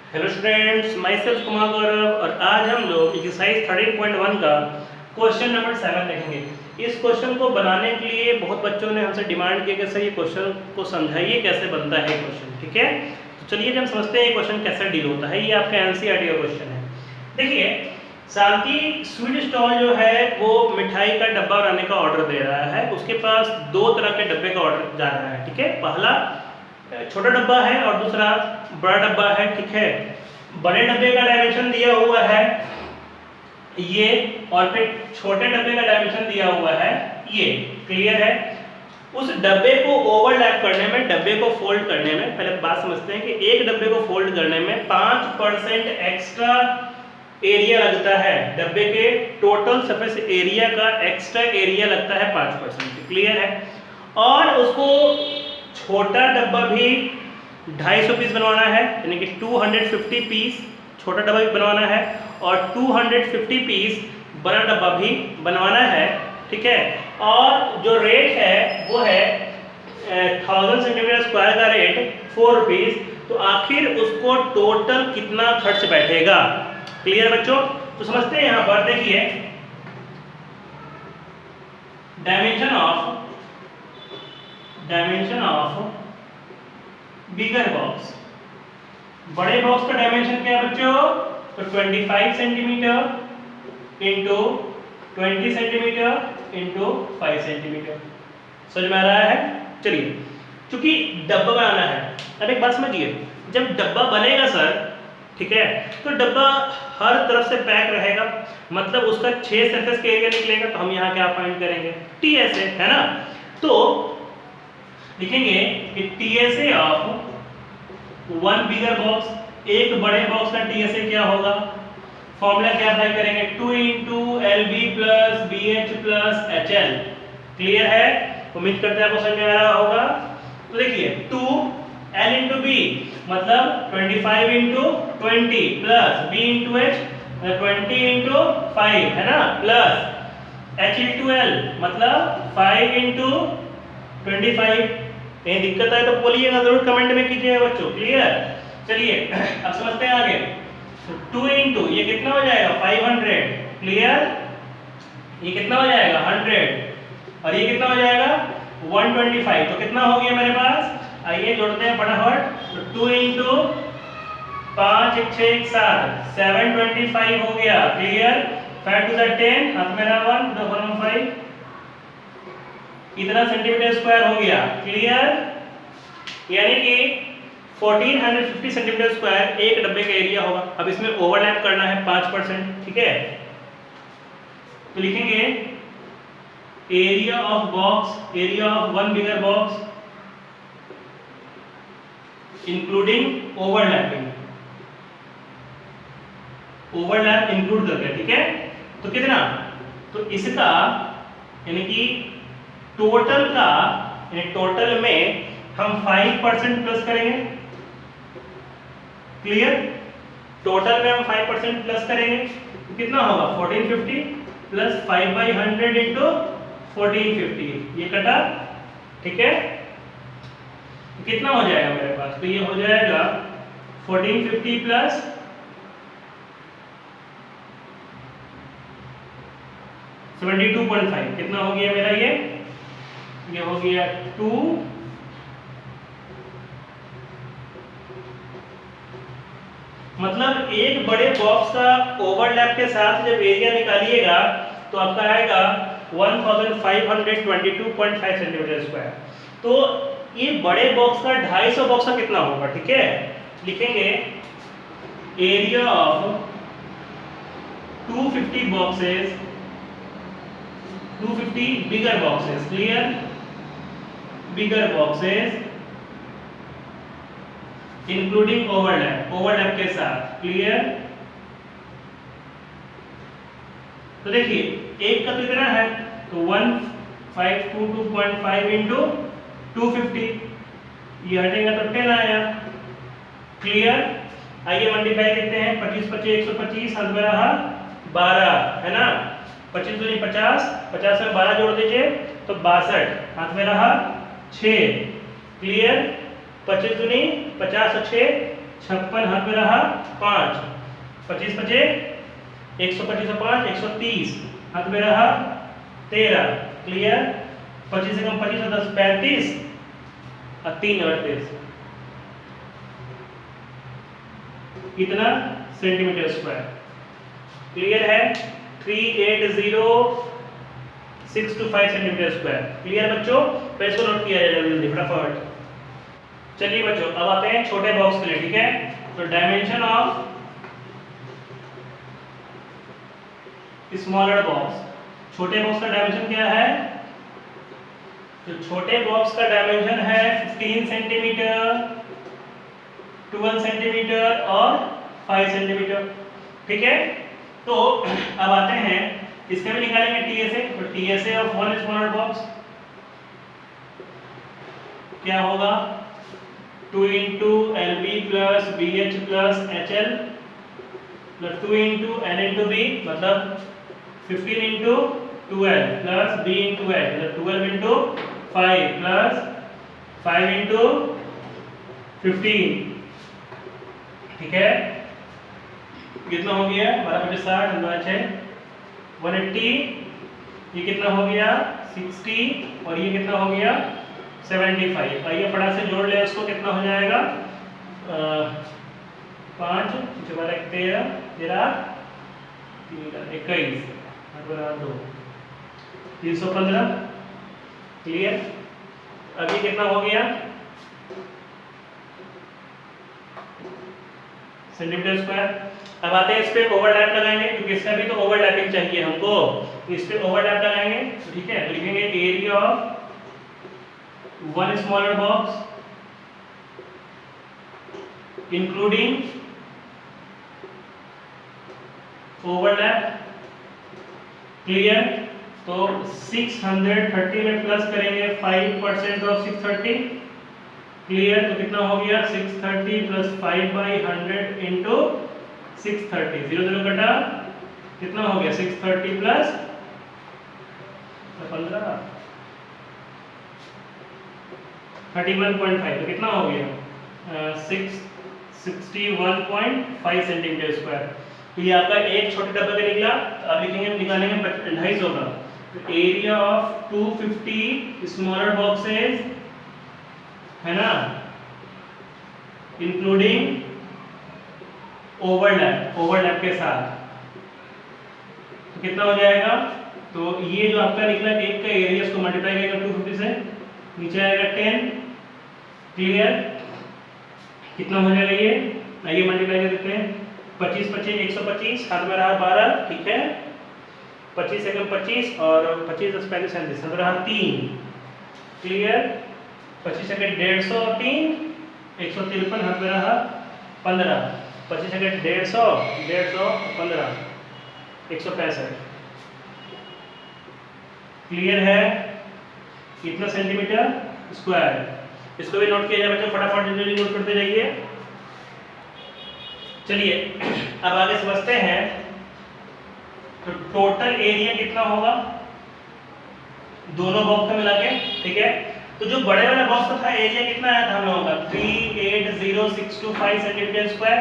Hello students, myself Kumar Gaurav और आज हम लोग एक्सरसाइज 13.1 का क्वेश्चन नंबर 7 देखेंगे। इस क्वेश्चन को बनाने के लिए बहुत बच्चों ने हमसे डिमांड किया कि सर ये क्वेश्चन को समझाइए कैसे बनता है क्वेश्चन। ठीक है, तो चलिए हम समझते हैं ये क्वेश्चन कैसे डील होता है। ये आपका एनसीईआरटी का क्वेश्चन है। देखिए, शांति स्वीट स्टॉल जो है वो मिठाई का डब्बा बनाने का ऑर्डर दे रहा है। उसके पास दो तरह के डब्बे का ऑर्डर जा रहा है। ठीक है, पहला छोटा डब्बा है और दूसरा बड़ा डब्बा है। ठीक है, बड़े डब्बे का डायमेंशन दिया हुआ है ये और फिर छोटे डब्बे का डायमेंशन दिया हुआ है ये। क्लियर है? उस डब्बे को ओवरलैप करने में, डब्बे को फोल्ड करने में, पहले बात समझते हैं कि एक डब्बे को फोल्ड करने में 5% एक्स्ट्रा एरिया लगता है। डब्बे के टोटल सरफेस एरिया का एक्स्ट्रा एरिया लगता है 5%। क्लियर है? और उसको छोटा डब्बा भी 250 पीस बनवाना है, यानी कि 250 पीस छोटा डब्बा भी बनवाना है और 250 पीस बड़ा डब्बा भी बनवाना है। ठीक है, और जो रेट है वो है 1000 सेंटीमीटर स्क्वायर का रेट 4 रुपीज। तो आखिर उसको टोटल कितना खर्च बैठेगा? क्लियर बच्चों? तो समझते हैं। यहां पर देखिए, डायमेंशन ऑफ बिगर बॉक्स, बड़े बॉक्स का डायमेंशन क्या है बच्चों? तो 25 centimetre into 20 centimetre into 5 centimetre. समझ में आ रहा है? चलिए, चूंकि डब्बा बनाना है, अब एक बात समझिए, जब डब्बा बनेगा सर, ठीक है, तो डब्बा हर तरफ से पैक रहेगा, मतलब उसका 6 सरफेस का एरिया निकलेगा। तो हम यहाँ क्या फाइंड करेंगे? टीएसए, है ना? तो लिखेंगे कि TSA of one bigger box, एक बड़े बॉक्स का टीएसए क्या होगा? फॉर्मूला क्या अप्लाई करेंगे? 2 into LB plus BH plus HL। Clear है? उम्मीद करते हैं आपको समझ में आ रहा होगा। तो देखिए, 2 L इंटू B मतलब 25 into 20 plus B into H 20 into 5, है ना, प्लस H इंटू L मतलब 5 इंटू 25। कहीं दिक्कत है तो बोलिएगा, जरूर कमेंट में कीजिएगा बच्चों। क्लियर? चलिए अब समझते हैं आगे। 2 इंटू ये कितना हो जाएगा? 500। क्लियर? ये कितना हो जाएगा? 100। और ये कितना हो जाएगा? 125। तो कितना हो गया मेरे पास? आइए जोड़ते हैं फटाफट। तो 2 इंटू 5 1 6 1 7 725 हो गया। क्लियर? 5 टू 10, हाथ में रहा 1 2 1 5, इतना सेंटीमीटर स्क्वायर हो गया। क्लियर? यानी कि 1450 सेंटीमीटर स्क्वायर एक डब्बे का एरिया होगा। अब इसमें ओवरलैप करना है 5%। ठीक है, तो लिखेंगे area of box, area of one bigger box including overlapping, overlap include करके। ठीक है, तो कितना? तो इसका यानी कि टोटल का, यानी टोटल में हम 5% प्लस करेंगे। क्लियर? टोटल में हम 5% प्लस करेंगे तो कितना होगा? 1450 प्लस 5/100 इंटू 1450, ये कटा। ठीक है, तो कितना हो जाएगा मेरे पास? तो ये हो जाएगा 1450 प्लस 72.5। कितना हो गया मेरा? ये हो गया 2 मतलब एक बड़े बॉक्स का ओवरलैप के साथ जब एरिया निकालिएगा तो आपका आएगा 1522.5 सेंटीमीटर स्क्वायर। तो ये बड़े बॉक्स का 250 बॉक्स का कितना होगा? ठीक है, लिखेंगे area of 250 boxes, 250 bigger boxes. Clear? Bigger boxes including overlap, overlap के साथ। क्लियर? तो देखिए, एक का कितना है? तो 1522.5 इंटू 250, ये हटेगा तो 10 आया। क्लियर? आइए मल्टीप्लाई देखते हैं। 25 25 125, हाथ में रहा 12, है ना। 25 दूनी 50, 50 में 12 जोड़ दीजिए तो 62, हाथ में रहा 6। क्लियर? 25 दूनी 50 और 6 56 हाथ में रहा 5, 25 बचे 125 और 5 130 हाथ में रहा 13। क्लियर। 25 से कम 25 और 10 35 और 3 38 कितना सेंटीमीटर स्क्वायर। क्लियर है। 380,625 सेंटीमीटर स्क्वायर। क्लियर बच्चों। तो इसको नोट किया जाए जल्दी फटाफट। चलिए बच्चों अब आते हैं छोटे बॉक्स के लिए। ठीक है। तो डायमेंशन ऑफ स्मॉलर बॉक्स, छोटे बॉक्स का डायमेंशन क्या है? तो छोटे बॉक्स का डायमेंशन है 15 सेंटीमीटर, 12 सेंटीमीटर और 5 सेंटीमीटर। ठीक है। तो अब आते हैं इसका भी निकालेंगे टीएसए। तो TSA of one smaller box क्या होगा? 2 into LB plus BH plus HL plus 2 into N into B मतलब 15 into 12 plus B into H मतलब 12 into 5 plus 5 into 15। ठीक है। कितना हो गया? 12 50 180। ये कितना हो गया? 60 और ये कितना हो गया? 75। आइए फटाक से जोड़ ले उसको। कितना हो जाएगा? 5 13 13 21 2 315। क्लियर। अभी कितना हो गया? Centimetre square. अब आते हैं इस पे ओवरलैप लगाएंगे क्योंकि इसका भी तो ओवरलैपिंग चाहिए हमको। इस पे ओवरलैप लगाएंगे। ठीक है। तो लिखेंगे area of one smaller box including overlap. Clear. तो 630 में प्लस करेंगे 5% ऑफ 630। क्लियर। तो कितना हो गया? 630 प्लस 5/100 इंटू 630। 0 0 कटा कितना हो गया? 630 प्लस 15 31.5। तो कितना हो गया? 61.5 सेंटीमीटर स्क्वायर। तो ये आपका एक छोटे डब्बे का निकला। अब लिखेंगे निकालेंगे 250 का। तो एरिया ऑफ 250 स्मॉलर बॉक्सेस है ना, इंक्लूडिंग ओवरलैप के साथ। तो कितना हो जाएगा? तो ये जो आपका निकला एक का एरिया इसको मल्टीप्लाई करेंगे 250 से, नीचे आएगा 10। क्लियर। कितना हो जाएगा ये? आइए मल्टीप्लाई कर देते हैं। 25 25 125 हाथ में रहा 12। ठीक है। 25 से कम 25 और 25 10 35 37 हाथ रहा 3। क्लियर। 25 सेकंड 150 और 3 153 हाथ में रहा 15। 25 सेकंड 150 15 165। क्लियर है। कितना सेंटीमीटर स्क्वायर? इसको भी नोट किया जाए बच्चों। फटाफट जल्दी नोट करते जाइए। चलिए अब आगे समझते हैं। तो टोटल एरिया कितना होगा दोनों बॉक्स में मिला के? ठीक है। तो जो बड़े वाले बॉक्स का था एरिया कितना आया था हम लोगों का? 380,625 सेंटीमीटर स्क्वायर।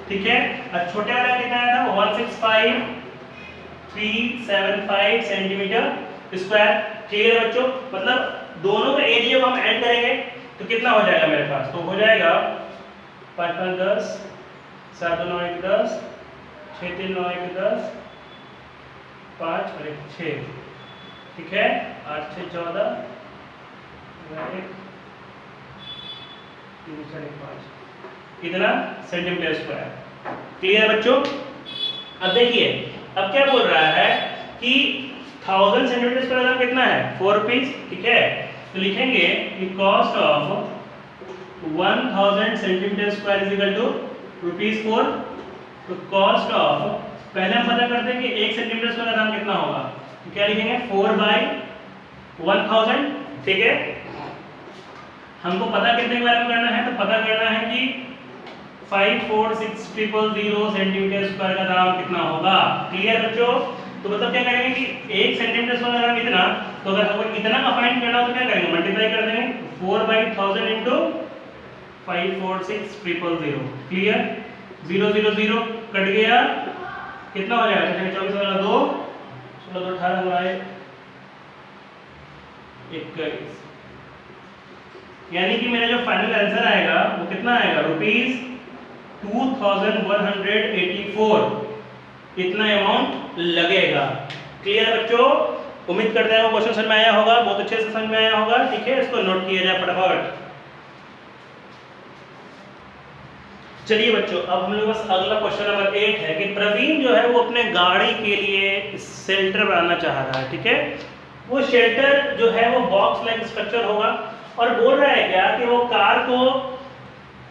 ठीक है। और छोटे वाला कितना आया था? 165,375 सेंटीमीटर स्क्वायर। क्लियर बच्चों। मतलब दोनों का एरिया को हम ऐड करेंगे तो कितना हो जाएगा मेरे पास? तो हो जाएगा 5 5 10 7 9 1 10 6 3 9 1 10 5 और 1 6। ठीक है। 8 6 14 1 3 4 1 5 कितना सेंटीमीटर स्क्वायर। क्लियर बच्चों। अब देखिए अब क्या बोल रहा है कि 1000 सेंटीमीटर स्क्वायर का कितना है? 4 रुपीज। ठीक है। तो लिखेंगे कि cost of 1000 centimetre square is equal to ₹4। तो कॉस्ट ऑफ पहले हम पता करते हैं कि 1 सेंटीमीटर स्क्वायर का दाम कितना होगा। तो क्या लिखेंगे? 4/1000। ठीक है। हमको पता कितने के बारे में करना है? तो पता करना है कि 546,000 सेंटीमीटर स्क्वायर का दाम कितना होगा। क्लियर बच्चों। तो मतलब क्या करेंगे कि 1 सेंटीमीटर स्क्वायर का दाम इतना, तो अगर हमको इतना का फाइंड करना हो तो क्या करेंगे? मल्टीप्लाई कर देंगे 4/1000 इंटू 546000। क्लियर? 0 0 0 कट गया, कितना हो जाएगा? 24 वाला 2, 16 2 18 हमारे 21, यानी कि मेरा जो फाइनल आंसर आएगा वो कितना आएगा? ₹2184 इतना अमाउंट लगेगा। क्लियर है बच्चों? उम्मीद करते हैं वो क्वेश्चन समझ में आया होगा, बहुत अच्छे से समझ में आया होगा। ठीक है, इसको नोट किया जाए फटाफट। चलिए बच्चों, अब हम लोग बस अगला क्वेश्चन नंबर 8 है कि प्रवीण जो है वो अपने गाड़ी के लिए शेल्टर बनाना चाह रहा है। ठीक है, वो शेल्टर जो है वो बॉक्स लाइक स्ट्रक्चर होगा और बोल रहा है क्या कि वो कार को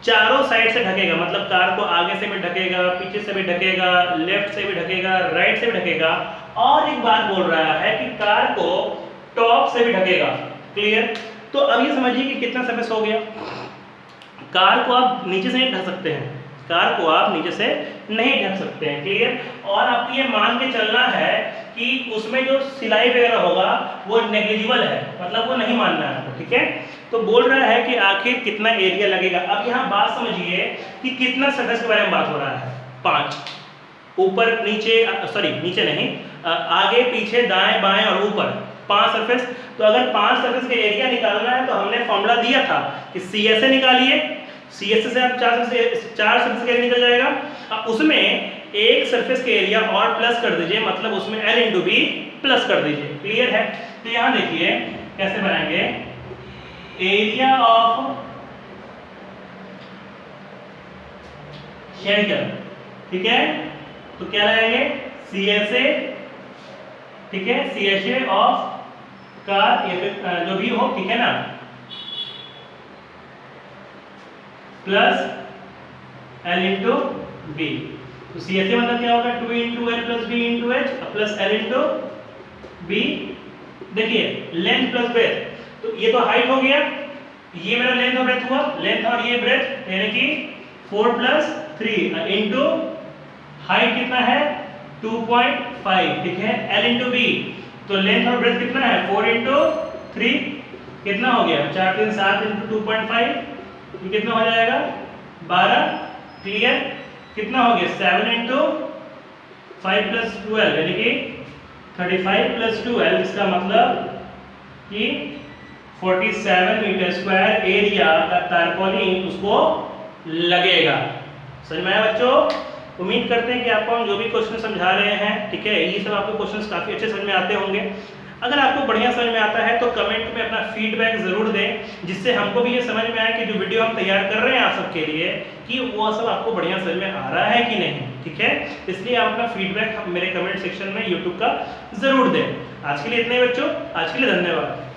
चारों साइड से ढकेगा, मतलब कार को आगे से भी ढकेगा, पीछे से भी ढकेगा, लेफ्ट से भी ढकेगा, राइट से भी ढकेगा, और एक बात बोल रहा है कि कार को टॉप से भी ढकेगा। क्लियर? तो अब ये समझिए कि कितना सरफेस हो गया। कार को आप नीचे से नहीं ढक सकते हैं, कार को आप नीचे से नहीं ढक सकते हैं। क्लियर? और आपको ये मान के चलना है कि उसमें जो सिलाई वगैरह होगा वो नेग्लिजिबल है, मतलब वो नहीं मानना है आपको। ठीक है, तो बोल रहा है कि आखिर कितना एरिया लगेगा। अब यहाँ बात समझिए कि कितना सरफेस के बारे में बात हो रहा है। 5 ऊपर नीचे, सॉरी नीचे नहीं, आगे पीछे दाएं बाएं और ऊपर 5 सरफेस। तो अगर 5 सरफेस का एरिया निकालना है तो हमने फॉर्मूला दिया था कि CSA निकालिए, CSA से आप 4 सरफेस का एरिया निकल जाएगा। अब उसमें एक सरफेस के एरिया और प्लस कर दीजिए, मतलब उसमें L इंटू बी प्लस कर दीजिए। क्लियर है? तो यहाँ देखिए कैसे बनाएंगे, एरिया ऑफ शेल्टर। ठीक है, तो क्या लगाएंगे? CSA। ठीक है, CSA ऑफ कार जो भी हो, ठीक है ना, प्लस L इंटू बी। तो CSA मतलब क्या होगा? 2 into L plus B into H plus L into B. देखिए लेंथ प्लस ब्रेथ, तो ये तो हाइट हो गया, ये मेरा लेंथ और ब्रेथ हुआ, लेंथ और ये ब्रेथ, यानी कि 4 प्लस 3 इंटू हाइट कितना है? 2.5। ठीक है, L इंटू बी, तो लेंथ और ब्रेथ कितना है? 4 इंटू 3 कितना हो गया? 4 3 7 इंटू 2.5, ये कितना हो जाएगा? 12। क्लियर? कितना हो गया? 7 इंटू 5 प्लस 12, यानी कि 35 प्लस 12, इसका मतलब कि 47 मीटर स्क्वायर एरिया का तारपोलिन उसको लगेगा। समझ में आया बच्चों? उम्मीद करते हैं कि आपको हम जो भी क्वेश्चन समझा रहे हैं, ठीक है, ये सब आपको क्वेश्चंस काफ़ी अच्छे समझ में आते होंगे। अगर आपको बढ़िया समझ में आता है तो कमेंट में अपना फीडबैक ज़रूर दें, जिससे हमको भी ये समझ में आए कि जो वीडियो हम तैयार कर रहे हैं आप सबके लिए, कि वो सब आपको बढ़िया समझ में आ रहा है कि नहीं। ठीक है, इसलिए आप अपना फीडबैक मेरे कमेंट सेक्शन में यूट्यूब का ज़रूर दें। आज के लिए इतने ही बच्चों, आज के लिए धन्यवाद।